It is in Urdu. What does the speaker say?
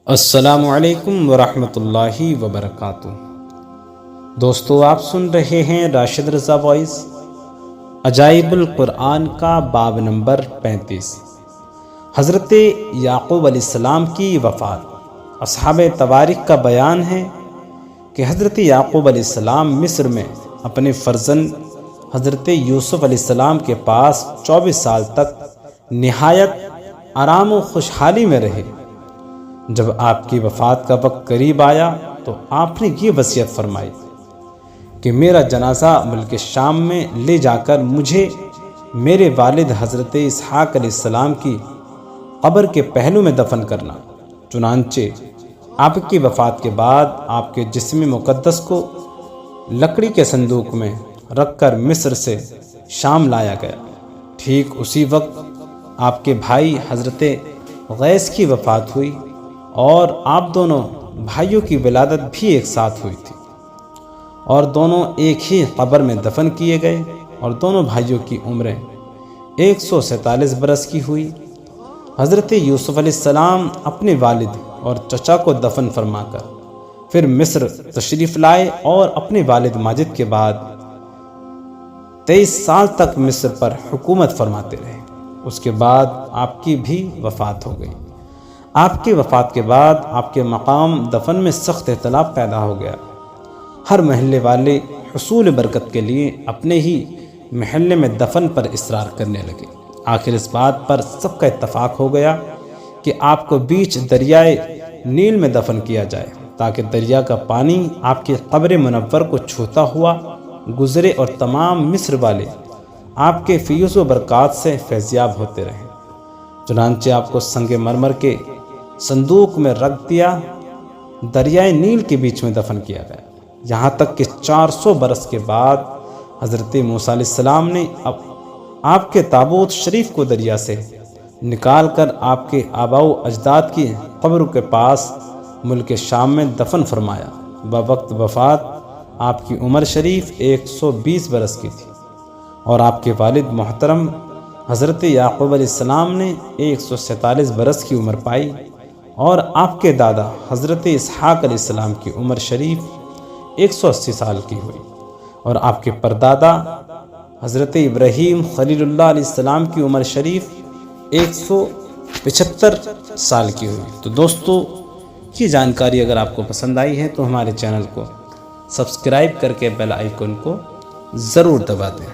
السلام علیکم ورحمۃ اللہ وبرکاتہ۔ دوستو، آپ سن رہے ہیں راشد رضا وائس عجائب القرآن کا باب نمبر 35، حضرت یعقوب علیہ السلام کی وفات۔ اصحاب تواریخ کا بیان ہے کہ حضرت یعقوب علیہ السلام مصر میں اپنے فرزند حضرت یوسف علیہ السلام کے پاس 24 سال تک نہایت آرام و خوشحالی میں رہے۔ جب آپ کی وفات کا وقت قریب آیا تو آپ نے یہ وصیت فرمائی کہ میرا جنازہ ملک شام میں لے جا کر مجھے میرے والد حضرت اسحاق علیہ السلام کی قبر کے پہلو میں دفن کرنا۔ چنانچہ آپ کی وفات کے بعد آپ کے جسم مقدس کو لکڑی کے صندوق میں رکھ کر مصر سے شام لایا گیا۔ ٹھیک اسی وقت آپ کے بھائی حضرت غیث کی وفات ہوئی اور آپ دونوں بھائیوں کی ولادت بھی ایک ساتھ ہوئی تھی، اور دونوں ایک ہی قبر میں دفن کیے گئے، اور دونوں بھائیوں کی عمریں 147 برس کی ہوئی۔ حضرت یوسف علیہ السلام اپنے والد اور چچا کو دفن فرما کر پھر مصر تشریف لائے اور اپنے والد ماجد کے بعد 23 سال تک مصر پر حکومت فرماتے رہے۔ اس کے بعد آپ کی بھی وفات ہو گئی۔ آپ کی وفات کے بعد آپ کے مقام دفن میں سخت اختلاف پیدا ہو گیا۔ ہر محلے والے حصول برکت کے لیے اپنے ہی محلے میں دفن پر اصرار کرنے لگے۔ آخر اس بات پر سب کا اتفاق ہو گیا کہ آپ کو بیچ دریائے نیل میں دفن کیا جائے، تاکہ دریا کا پانی آپ کی قبر منور کو چھوتا ہوا گزرے اور تمام مصر والے آپ کے فیض و برکات سے فیضیاب ہوتے رہیں۔ چنانچہ آپ کو سنگ مرمر کے صندوق میں رکھ دیا دریائے نیل کے بیچ میں دفن کیا گیا، یہاں تک کہ 400 برس کے بعد حضرت موسیٰ علیہ السلام نے آپ کے تابوت شریف کو دریا سے نکال کر آپ کے آباء و اجداد کی قبر کے پاس ملک شام میں دفن فرمایا۔ بوقت وفات آپ کی عمر شریف 120 برس کی تھی، اور آپ کے والد محترم حضرت یعقوب علیہ السلام نے 147 برس کی عمر پائی، اور آپ کے دادا حضرت اسحاق علیہ السلام کی عمر شریف 180 سال کی ہوئی، اور آپ کے پردادا حضرت ابراہیم خلیل اللہ علیہ السلام کی عمر شریف 175 سال کی ہوئی۔ تو دوستو، یہ جانکاری اگر آپ کو پسند آئی ہے تو ہمارے چینل کو سبسکرائب کر کے بیل آئیکن کو ضرور دبا دیں۔